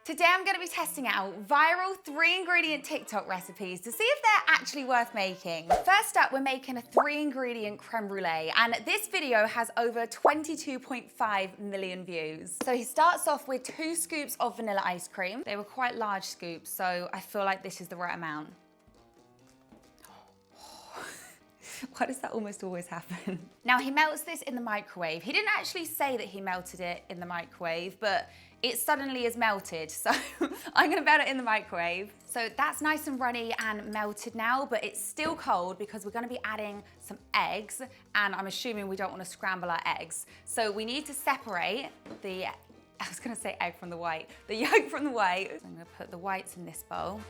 Today I'm going to be testing out viral 3-ingredient TikTok recipes to see if they're actually worth making. First up, we're making a 3-ingredient creme brulee, and this video has over 22.5 million views. So he starts off with 2 scoops of vanilla ice cream. They were quite large scoops, so I feel like this is the right amount. Why does that almost always happen? Now he melts this in the microwave. He didn't actually say that he melted it in the microwave, but it suddenly is melted, so I'm gonna melt it in the microwave. So that's nice and runny and melted now, but it's still cold because we're gonna be adding some eggs, and I'm assuming we don't wanna scramble our eggs. So we need to separate the, I was gonna say egg from the white, the yolk from the white. So I'm gonna put the whites in this bowl.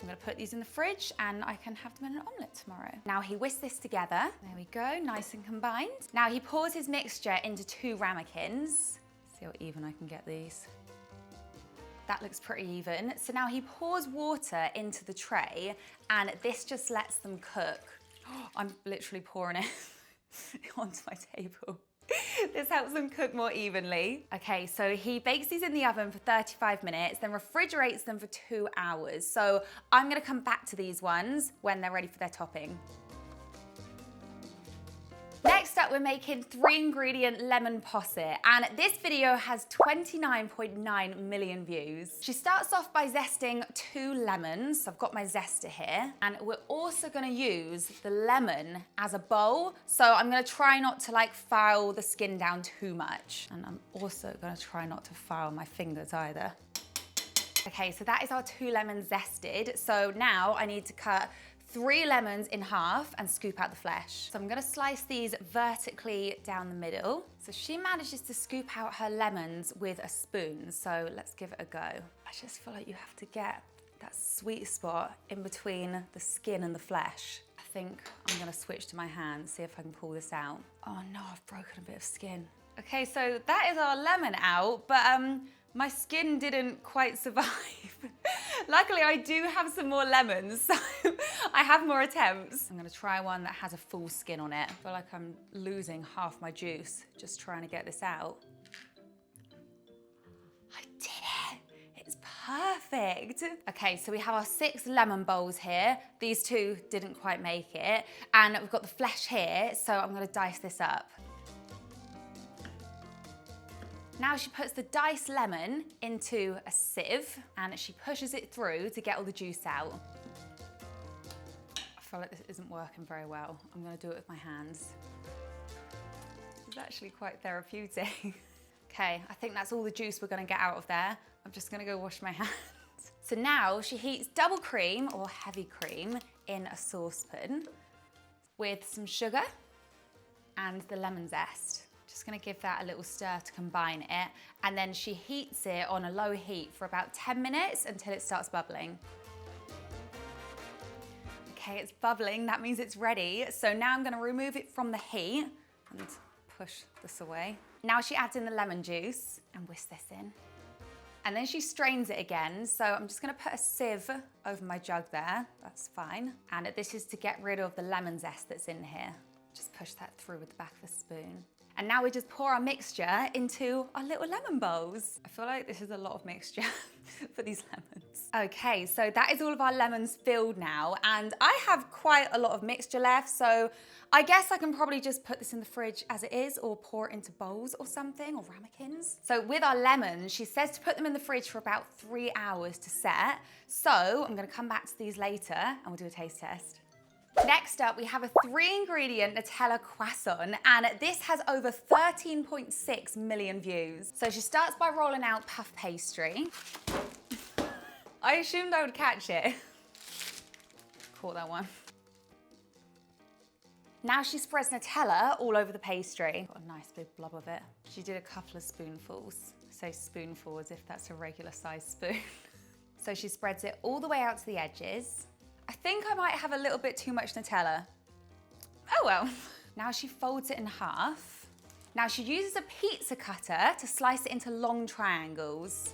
I'm gonna put these in the fridge and I can have them in an omelette tomorrow. Now he whisks this together. There we go, nice and combined. Now he pours his mixture into 2 ramekins. See how even I can get these. That looks pretty even. So now he pours water into the tray and this just lets them cook. I'm literally pouring it onto my table. This helps them cook more evenly. Okay, so he bakes these in the oven for 35 minutes, then refrigerates them for 2 hours. So I'm gonna come back to these ones when they're ready for their topping. Next up, we're making 3-ingredient lemon posset, and this video has 29.9 million views. She starts off by zesting 2 lemons. So I've got my zester here, and we're also gonna use the lemon as a bowl. So I'm gonna try not to file the skin down too much. And I'm also gonna try not to file my fingers either. Okay, so that is our 2 lemons zested. So now I need to cut 3 lemons in half and scoop out the flesh. So I'm gonna slice these vertically down the middle. So she manages to scoop out her lemons with a spoon. So let's give it a go. I just feel like you have to get that sweet spot in between the skin and the flesh. I think I'm gonna switch to my hand, see if I can pull this out. Oh no, I've broken a bit of skin. Okay, so that is our lemon out, but my skin didn't quite survive. Luckily, I do have some more lemons, so I have more attempts. I'm gonna try one that has a full skin on it. I feel like I'm losing half my juice just trying to get this out. I did it, it's perfect. Okay, so we have our 6 lemon bowls here. These 2 didn't quite make it. And we've got the flesh here, so I'm gonna dice this up. Now she puts the diced lemon into a sieve and she pushes it through to get all the juice out. I feel like this isn't working very well. I'm gonna do it with my hands. It's actually quite therapeutic. Okay, I think that's all the juice we're gonna get out of there. I'm just gonna go wash my hands. So now she heats double cream or heavy cream in a saucepan with some sugar and the lemon zest. Just gonna give that a little stir to combine it, and then she heats it on a low heat for about 10 minutes until it starts bubbling. Okay, it's bubbling, that means it's ready. So now I'm gonna remove it from the heat and push this away. Now she adds in the lemon juice and whisk this in. And then she strains it again. So I'm just gonna put a sieve over my jug there, that's fine. And this is to get rid of the lemon zest that's in here. Just push that through with the back of the spoon. And now we just pour our mixture into our little lemon bowls. I feel like this is a lot of mixture for these lemons. Okay, so that is all of our lemons filled now, and I have quite a lot of mixture left, so I guess I can probably just put this in the fridge as it is, or pour it into bowls or something, or ramekins. So with our lemons, she says to put them in the fridge for about 3 hours to set. So I'm gonna come back to these later and we'll do a taste test. Next up, we have a 3-ingredient Nutella croissant, and this has over 13.6 million views. So she starts by rolling out puff pastry. I assumed I would catch it. Caught that one. Now she spreads Nutella all over the pastry. Got a nice big blob of it. She did a couple of spoonfuls. I say spoonful as if that's a regular sized spoon. So she spreads it all the way out to the edges. I think I might have a little bit too much Nutella. Oh well. Now she folds it in half. Now she uses a pizza cutter to slice it into long triangles.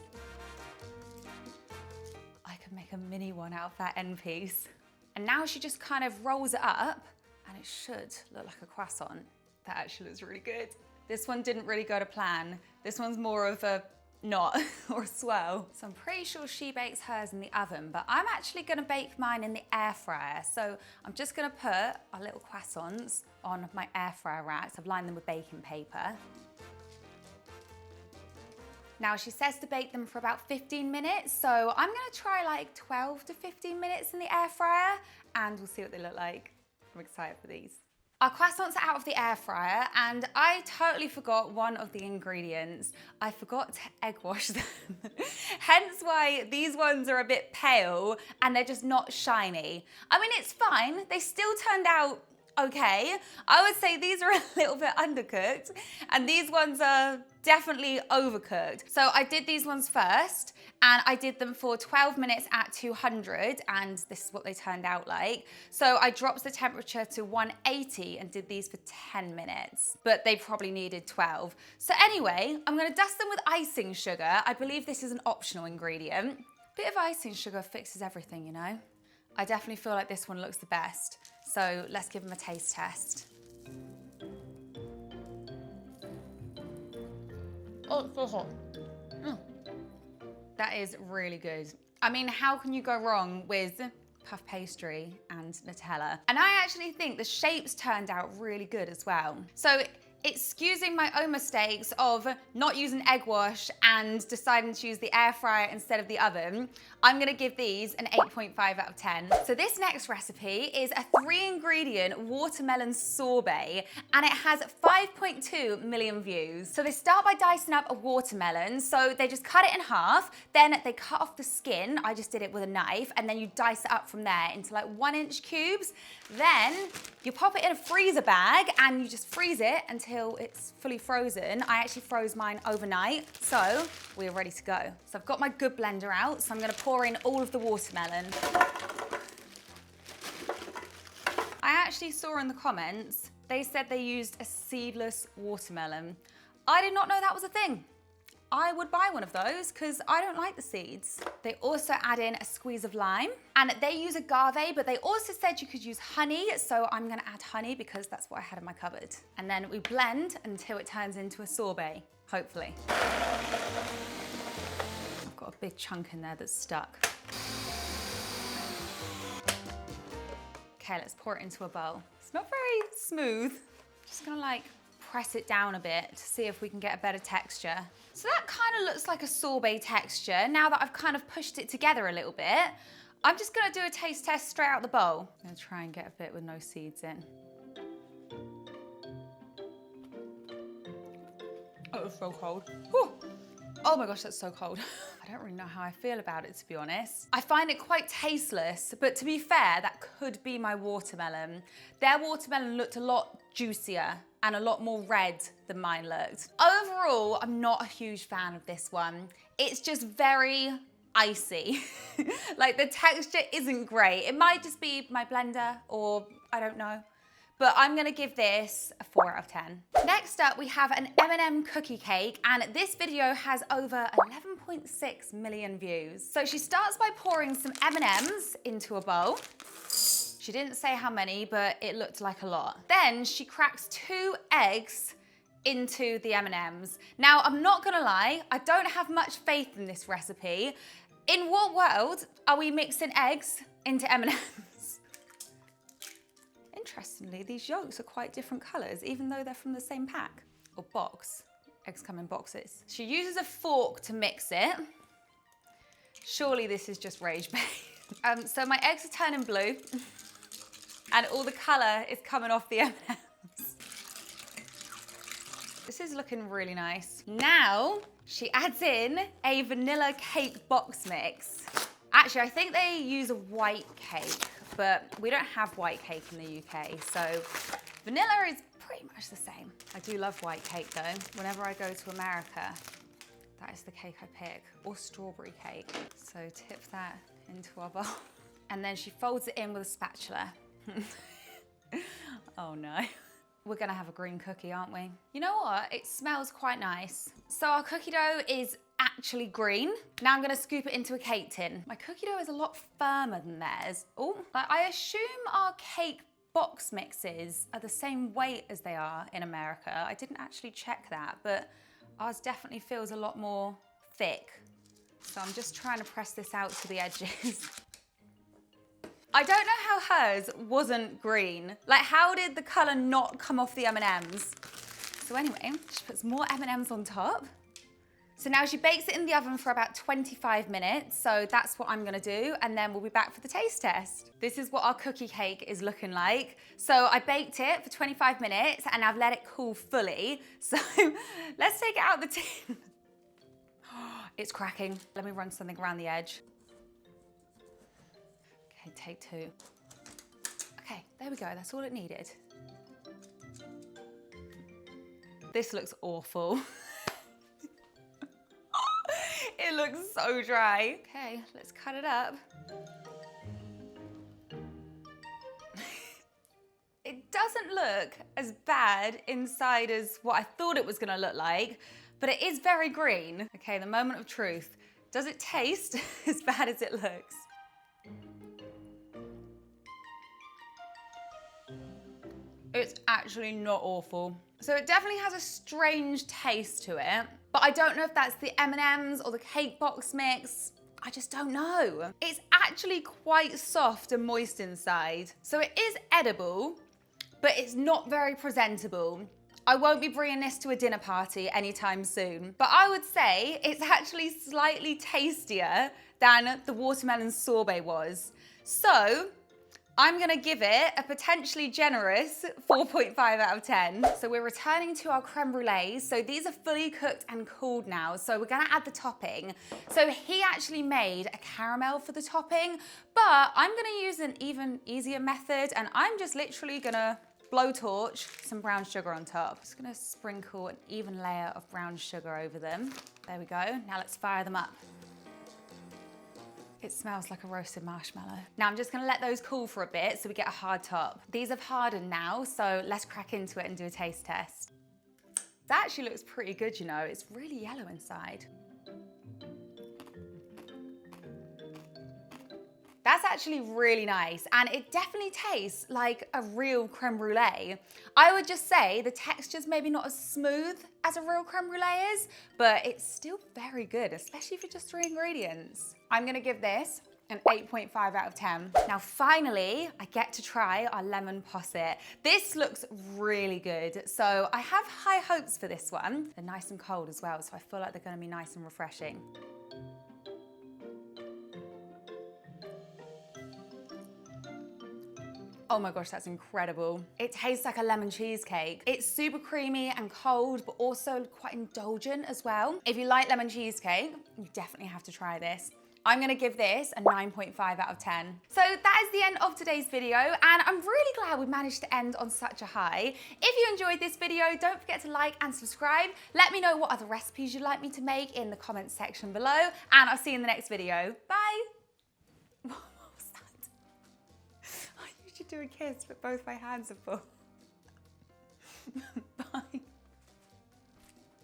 I could make a mini one out of that end piece. And now she just kind of rolls it up and it should look like a croissant. That actually looks really good. This one didn't really go to plan. This one's more of a knot or a swirl. So I'm pretty sure she bakes hers in the oven, but I'm actually gonna bake mine in the air fryer. So I'm just gonna put our little croissants on my air fryer racks. I've lined them with baking paper. Now she says to bake them for about 15 minutes, so I'm gonna try like 12 to 15 minutes in the air fryer, and we'll see what they look like. I'm excited for these. Our croissants are out of the air fryer, and I totally forgot one of the ingredients. I forgot to egg wash them. Hence why these ones are a bit pale and they're just not shiny. I mean, it's fine. They still turned out okay. I would say these are a little bit undercooked and these ones are definitely overcooked. So I did these ones first and I did them for 12 minutes at 200 and this is what they turned out like. So I dropped the temperature to 180 and did these for 10 minutes, but they probably needed 12. So anyway, I'm gonna dust them with icing sugar. I believe this is an optional ingredient. Bit of icing sugar fixes everything, you know? I definitely feel like this one looks the best. So let's give them a taste test. Oh, it's so hot. That is really good. I mean, how can you go wrong with puff pastry and Nutella? And I actually think the shapes turned out really good as well. So excusing my own mistakes of not using egg wash and deciding to use the air fryer instead of the oven, I'm gonna give these an 8.5 out of 10. So this next recipe is a 3-ingredient watermelon sorbet, and it has 5.2 million views. So they start by dicing up a watermelon. So they just cut it in half, then they cut off the skin. I just did it with a knife, and then you dice it up from there into like 1-inch cubes. Then you pop it in a freezer bag and you just freeze it until it's fully frozen. I actually froze mine overnight, so we're ready to go. So I've got my good blender out, so I'm gonna pour in all of the watermelon. I actually saw in the comments, they said they used a seedless watermelon. I did not know that was a thing. I would buy one of those because I don't like the seeds. They also add in a squeeze of lime, and they use agave, but they also said you could use honey, so I'm gonna add honey because that's what I had in my cupboard. And then we blend until it turns into a sorbet, hopefully. I've got a big chunk in there that's stuck. Okay, let's pour it into a bowl. It's not very smooth. Just gonna like press it down a bit to see if we can get a better texture. So that kind of looks like a sorbet texture. Now that I've kind of pushed it together a little bit, I'm just gonna do a taste test straight out the bowl. I'm gonna try and get a bit with no seeds in. Oh, it's so cold. Whew. Oh my gosh, that's so cold. I don't really know how I feel about it, to be honest. I find it quite tasteless, but to be fair, that could be my watermelon. Their watermelon looked a lot juicier and a lot more red than mine looked. Overall, I'm not a huge fan of this one. It's just very icy. Like the texture isn't great. It might just be my blender or I don't know. But I'm gonna give this a 4 out of 10. Next up, we have an M&M cookie cake, and this video has over 11.6 million views. So she starts by pouring some M&Ms into a bowl. She didn't say how many, but it looked like a lot. Then she cracks 2 eggs into the M&Ms. Now, I'm not gonna lie, I don't have much faith in this recipe. In what world are we mixing eggs into M&Ms? Interestingly, these yolks are quite different colors, even though they're from the same pack or box. Eggs come in boxes. She uses a fork to mix it. Surely this is just rage bait. So my eggs are turning blue and all the color is coming off the M&Ms. This is looking really nice. Now she adds in a vanilla cake box mix. Actually, I think they use a white cake, but we don't have white cake in the UK, so vanilla is pretty much the same. I do love white cake though. Whenever I go to America, that is the cake I pick, or strawberry cake. So tip that into our bowl. And then she folds it in with a spatula. Oh no. We're gonna have a green cookie, aren't we? You know what? It smells quite nice. So our cookie dough is actually green. Now I'm gonna scoop it into a cake tin. My cookie dough is a lot firmer than theirs. Oh, I assume our cake box mixes are the same weight as they are in America. I didn't actually check that, but ours definitely feels a lot more thick. So I'm just trying to press this out to the edges. I don't know how hers wasn't green. Like, how did the color not come off the M&Ms? So anyway, she puts more M&Ms on top. So now she bakes it in the oven for about 25 minutes. So that's what I'm gonna do. And then we'll be back for the taste test. This is what our cookie cake is looking like. So I baked it for 25 minutes and I've let it cool fully. So let's take it out the tin. It's cracking. Let me run something around the edge. Okay, take two. Okay, there we go. That's all it needed. This looks awful. It looks so dry. Okay, let's cut it up. It doesn't look as bad inside as what I thought it was gonna look like, but it is very green. Okay, the moment of truth. Does it taste as bad as it looks? It's actually not awful. So it definitely has a strange taste to it, but I don't know if that's the M&Ms or the cake box mix. I just don't know. It's actually quite soft and moist inside. So it is edible, but it's not very presentable. I won't be bringing this to a dinner party anytime soon, but I would say it's actually slightly tastier than the watermelon sorbet was. So I'm gonna give it a potentially generous 4.5 out of 10. So we're returning to our creme brulees. So these are fully cooked and cooled now. So we're gonna add the topping. So he actually made a caramel for the topping, but I'm gonna use an even easier method and I'm just literally gonna blowtorch some brown sugar on top. Just gonna sprinkle an even layer of brown sugar over them. There we go. Now let's fire them up. It smells like a roasted marshmallow. Now I'm just gonna let those cool for a bit so we get a hard top. These have hardened now, so let's crack into it and do a taste test. That actually looks pretty good, you know. It's really yellow inside. That's actually really nice, and it definitely tastes like a real creme brulee. I would just say the texture's maybe not as smooth as a real creme brulee is, but it's still very good, especially for just 3 ingredients. I'm gonna give this an 8.5 out of 10. Now finally, I get to try our lemon posset. This looks really good, so I have high hopes for this one. They're nice and cold as well, so I feel like they're gonna be nice and refreshing. Oh my gosh, that's incredible. It tastes like a lemon cheesecake. It's super creamy and cold, but also quite indulgent as well. If you like lemon cheesecake, you definitely have to try this. I'm gonna give this a 9.5 out of 10. So that is the end of today's video, and I'm really glad we managed to end on such a high. If you enjoyed this video, don't forget to like and subscribe. Let me know what other recipes you'd like me to make in the comments section below, and I'll see you in the next video. Bye. Do a kiss, but both my hands are full.